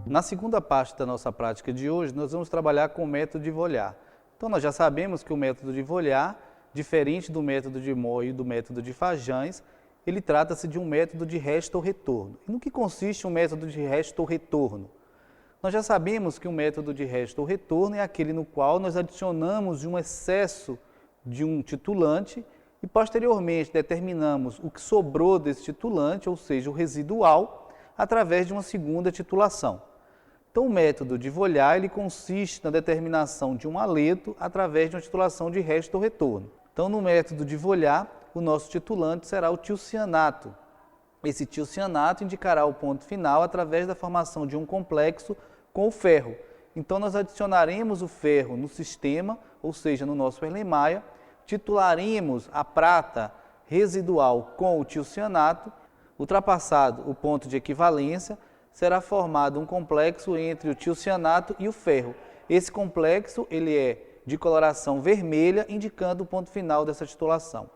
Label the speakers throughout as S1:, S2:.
S1: Na segunda parte da nossa prática de hoje, nós vamos trabalhar com o método de Voillard. Então, nós já sabemos que o método de Voillard, diferente do método de Mohr e do método de Fajans, ele trata-se de um método de resta ou retorno. E no que consiste um método de resta ou retorno? Nós já sabemos que o método de resta ou retorno é aquele no qual nós adicionamos um excesso de um titulante e, posteriormente, determinamos o que sobrou desse titulante, ou seja, o residual, através de uma segunda titulação. Então, o método de Voillard ele consiste na determinação de um haleto através de uma titulação de resta ou retorno. Então, no método de Voillard, o nosso titulante será o tiocianato. Esse tiocianato indicará o ponto final através da formação de um complexo com o ferro. Então, nós adicionaremos o ferro no sistema, ou seja, no nosso Erlenmeyer, titularemos a prata residual com o tiocianato, ultrapassado o ponto de equivalência, será formado um complexo entre o tiocianato e o ferro. Esse complexo ele é de coloração vermelha, indicando o ponto final dessa titulação.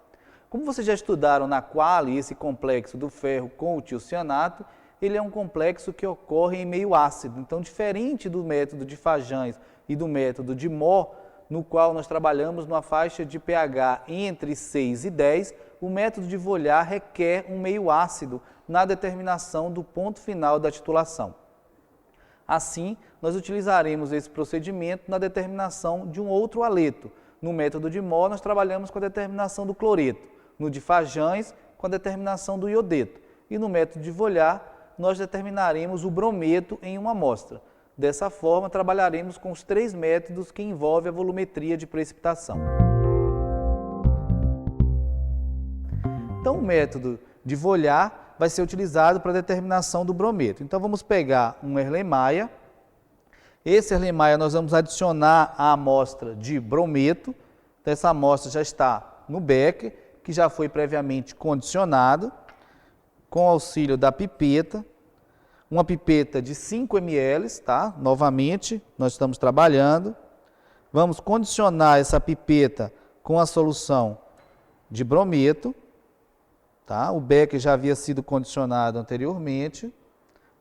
S1: Como vocês já estudaram na quali, esse complexo do ferro com o tiocianato, ele é um complexo que ocorre em meio ácido. Então, diferente do método de Fajans e do método de Mohr, no qual nós trabalhamos numa faixa de pH entre 6 e 10, o método de Voillard requer um meio ácido na determinação do ponto final da titulação. Assim, nós utilizaremos esse procedimento na determinação de um outro haleto. No método de Mohr, nós trabalhamos com a determinação do cloreto. No de Fajans, com a determinação do iodeto. E no método de Voillard, nós determinaremos o brometo em uma amostra. Dessa forma, trabalharemos com os 3 métodos que envolvem a volumetria de precipitação. Então, o método de Voillard vai ser utilizado para a determinação do brometo. Então, vamos pegar um Erlenmeyer. Esse Erlenmeyer nós vamos adicionar a amostra de brometo. Então, essa amostra já está no becker, que já foi previamente condicionado, com auxílio da pipeta. Uma pipeta de 5 ml, tá? Novamente, nós estamos trabalhando. Vamos condicionar essa pipeta com a solução de brometo. Tá? O becker já havia sido condicionado anteriormente.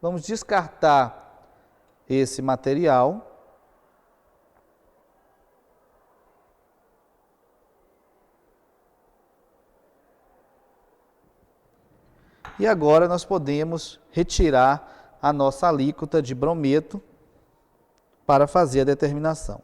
S1: Vamos descartar esse material. E agora nós podemos retirar a nossa alíquota de brometo para fazer a determinação.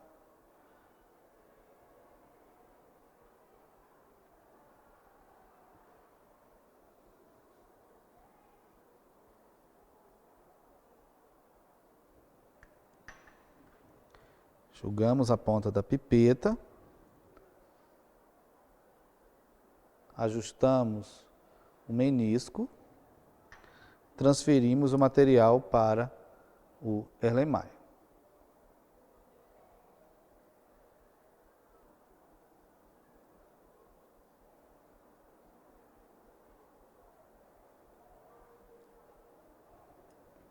S1: Enxugamos a ponta da pipeta, ajustamos o menisco, transferimos o material para o Erlenmeyer.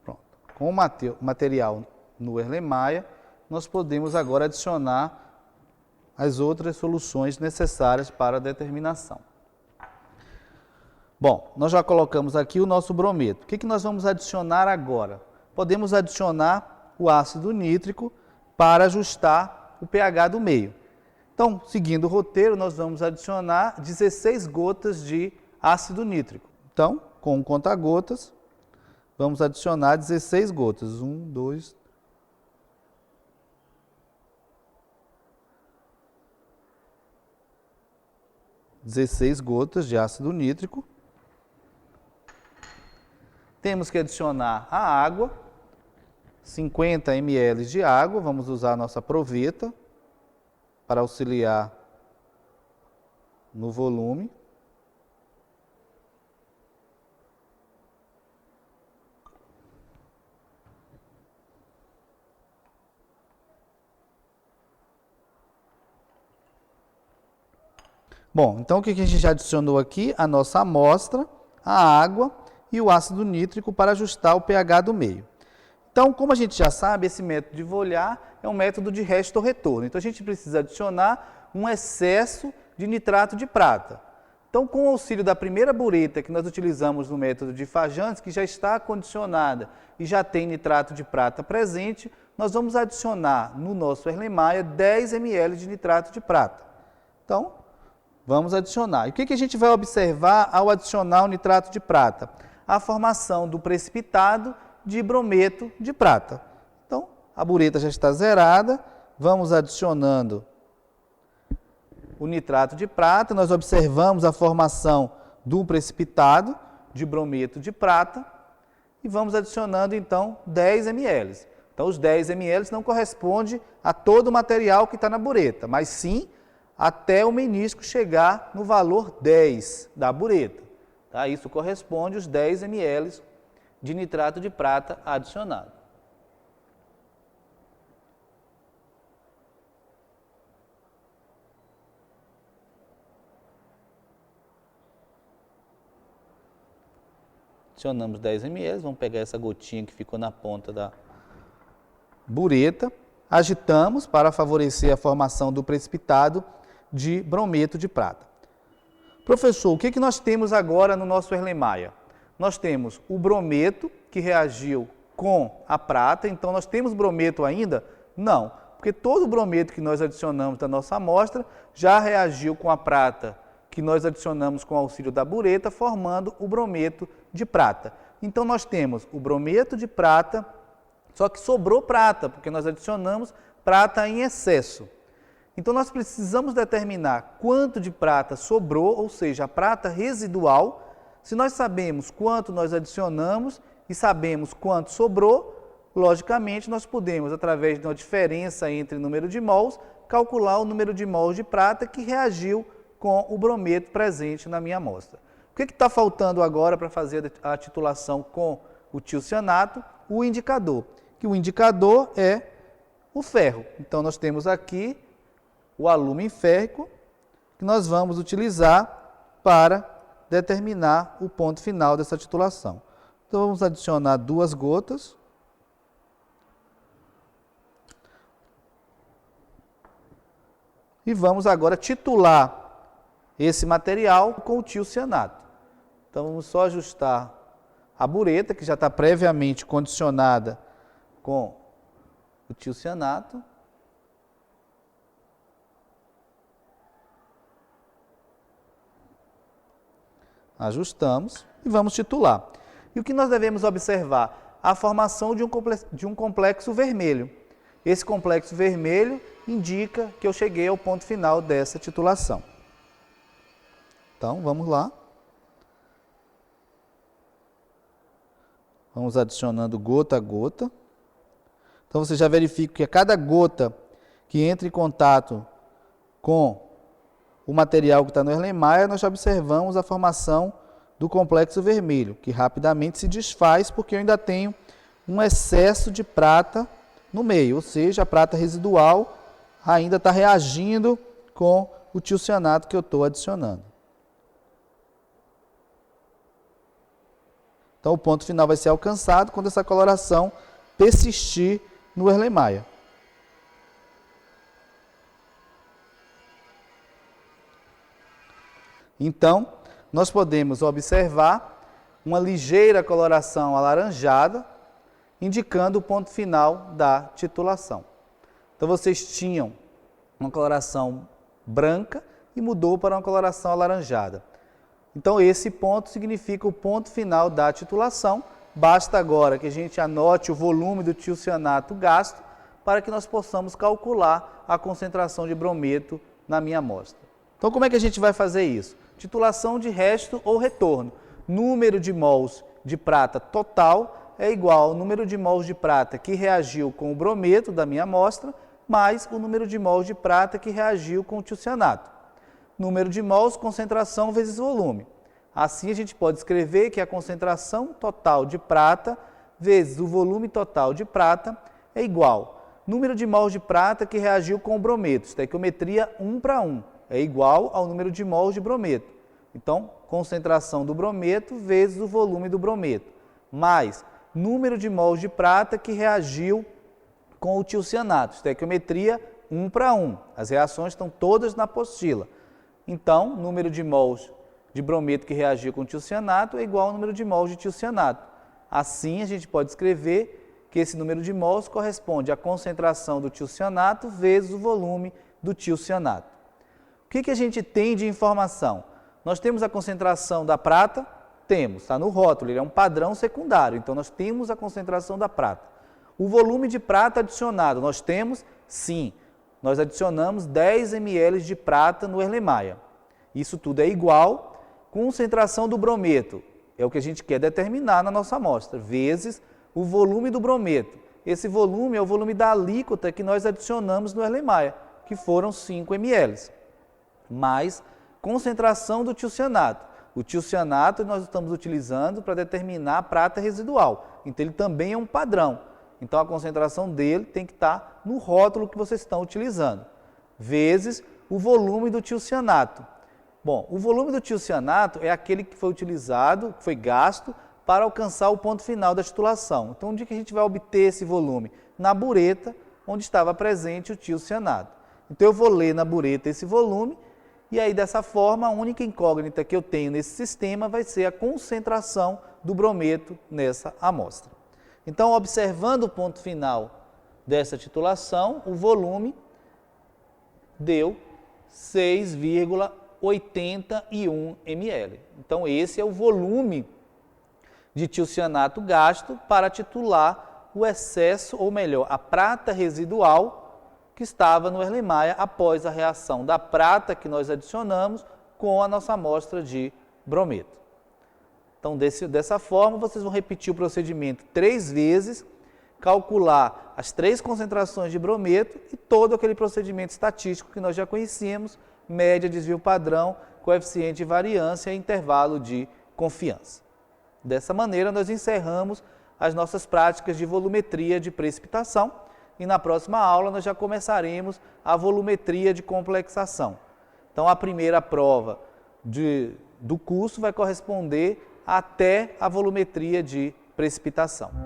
S1: Pronto. Com o material no Erlenmeyer, nós podemos agora adicionar as outras soluções necessárias para a determinação. Bom, nós já colocamos aqui o nosso brometo. O que nós vamos adicionar agora? Podemos adicionar o ácido nítrico para ajustar o pH do meio. Então, seguindo o roteiro, nós vamos adicionar 16 gotas de ácido nítrico. Então, com um conta-gotas, vamos adicionar 16 gotas. 1, 2, 16 gotas de ácido nítrico. Temos que adicionar a água, 50 ml de água, vamos usar a nossa proveta para auxiliar no volume. Bom, então o que a gente já adicionou aqui? A nossa amostra, a água e o ácido nítrico para ajustar o pH do meio. Então, como a gente já sabe, esse método de Voillard é um método de resta ou retorno. Então, a gente precisa adicionar um excesso de nitrato de prata. Então, com o auxílio da primeira bureta que nós utilizamos no método de Fajans, que já está condicionada e já tem nitrato de prata presente, nós vamos adicionar no nosso Erlenmeyer 10 ml de nitrato de prata. Então, vamos adicionar. E o que a gente vai observar ao adicionar o nitrato de prata? A formação do precipitado de brometo de prata. Então, a bureta já está zerada, vamos adicionando o nitrato de prata, nós observamos a formação do precipitado de brometo de prata e vamos adicionando então 10 ml. Então os 10 ml não corresponde a todo o material que está na bureta, mas sim até o menisco chegar no valor 10 da bureta. Tá? Isso corresponde aos 10 ml de nitrato de prata adicionado. Adicionamos 10 ml, vamos pegar essa gotinha que ficou na ponta da bureta, agitamos para favorecer a formação do precipitado de brometo de prata. Professor, o que nós temos agora no nosso Erlenmeyer? Nós temos o brometo que reagiu com a prata, então nós temos brometo ainda? Não, porque todo o brometo que nós adicionamos da nossa amostra já reagiu com a prata que nós adicionamos com o auxílio da bureta, formando o brometo de prata. Então, nós temos o brometo de prata, só que sobrou prata, porque nós adicionamos prata em excesso. Então, nós precisamos determinar quanto de prata sobrou, ou seja, a prata residual. Se nós sabemos quanto nós adicionamos e sabemos quanto sobrou, logicamente, nós podemos, através de uma diferença entre número de mols, calcular o número de mols de prata que reagiu com o brometo presente na minha amostra. O que está faltando agora para fazer a titulação com o tiocianato? O indicador, que o indicador é o ferro. Então, nós temos aqui o alúmio férrico, que nós vamos utilizar para determinar o ponto final dessa titulação. Então, vamos adicionar 2 gotas. E vamos agora titular esse material com o tiocianato. Então, vamos só ajustar a bureta, que já está previamente condicionada com o tiocianato. Ajustamos e vamos titular. E o que nós devemos observar? A formação de um complexo vermelho. Esse complexo vermelho indica que eu cheguei ao ponto final dessa titulação. Então, vamos lá. Vamos adicionando gota a gota. Então, você já verifica que a cada gota que entra em contato com o material que está no Erlenmeyer, nós já observamos a formação do complexo vermelho, que rapidamente se desfaz porque eu ainda tenho um excesso de prata no meio, ou seja, a prata residual ainda está reagindo com o tiocianato que eu estou adicionando. Então, o ponto final vai ser alcançado quando essa coloração persistir no Erlenmeyer. Então, nós podemos observar uma ligeira coloração alaranjada, indicando o ponto final da titulação. Então, vocês tinham uma coloração branca e mudou para uma coloração alaranjada. Então, esse ponto significa o ponto final da titulação. Basta agora que a gente anote o volume do tiocianato gasto para que nós possamos calcular a concentração de brometo na minha amostra. Então, como é que a gente vai fazer isso? Titulação de resto ou retorno. Número de mols de prata total é igual ao número de mols de prata que reagiu com o brometo da minha amostra, mais o número de mols de prata que reagiu com o tiocianato. Número de mols, concentração vezes volume. Assim, a gente pode escrever que a concentração total de prata vezes o volume total de prata é igual número de mols de prata que reagiu com o brometo, estequiometria 1:1, é igual ao número de mols de brometo. Então, concentração do brometo vezes o volume do brometo, mais número de mols de prata que reagiu com o tiocianato, estequiometria 1:1. As reações estão todas na apostila. Então, número de mols de brometo que reagiu com o tiocianato é igual ao número de mols de tiocianato. Assim, a gente pode escrever que esse número de mols corresponde à concentração do tiocianato vezes o volume do tiocianato. O que a gente tem de informação? Nós temos a concentração da prata? Temos, está no rótulo, ele é um padrão secundário, então nós temos a concentração da prata. O volume de prata adicionado, nós temos? Sim, nós adicionamos 10 ml de prata no Erlenmeyer. Isso tudo é igual. Concentração do brometo, é o que a gente quer determinar na nossa amostra, vezes o volume do brometo. Esse volume é o volume da alíquota que nós adicionamos no Erlenmeyer, que foram 5 ml, mais concentração do tiocianato. O tiocianato nós estamos utilizando para determinar a prata residual, então ele também é um padrão. Então a concentração dele tem que estar no rótulo que vocês estão utilizando, vezes o volume do tiocianato. Bom, o volume do tiocianato é aquele que foi utilizado, que foi gasto para alcançar o ponto final da titulação. Então, onde que a gente vai obter esse volume? Na bureta, onde estava presente o tiocianato. Então, eu vou ler na bureta esse volume e aí, dessa forma, a única incógnita que eu tenho nesse sistema vai ser a concentração do brometo nessa amostra. Então, observando o ponto final dessa titulação, o volume deu 6,81 ml. Então, esse é o volume de tiocianato gasto para titular o excesso, ou melhor, a prata residual que estava no Erlenmeyer após a reação da prata que nós adicionamos com a nossa amostra de brometo. Então, dessa forma, vocês vão repetir o procedimento 3 vezes, calcular as 3 concentrações de brometo e todo aquele procedimento estatístico que nós já conhecíamos, média, desvio padrão, coeficiente de variância e intervalo de confiança. Dessa maneira, nós encerramos as nossas práticas de volumetria de precipitação e na próxima aula nós já começaremos a volumetria de complexação. Então, a primeira prova do curso vai corresponder até a volumetria de precipitação.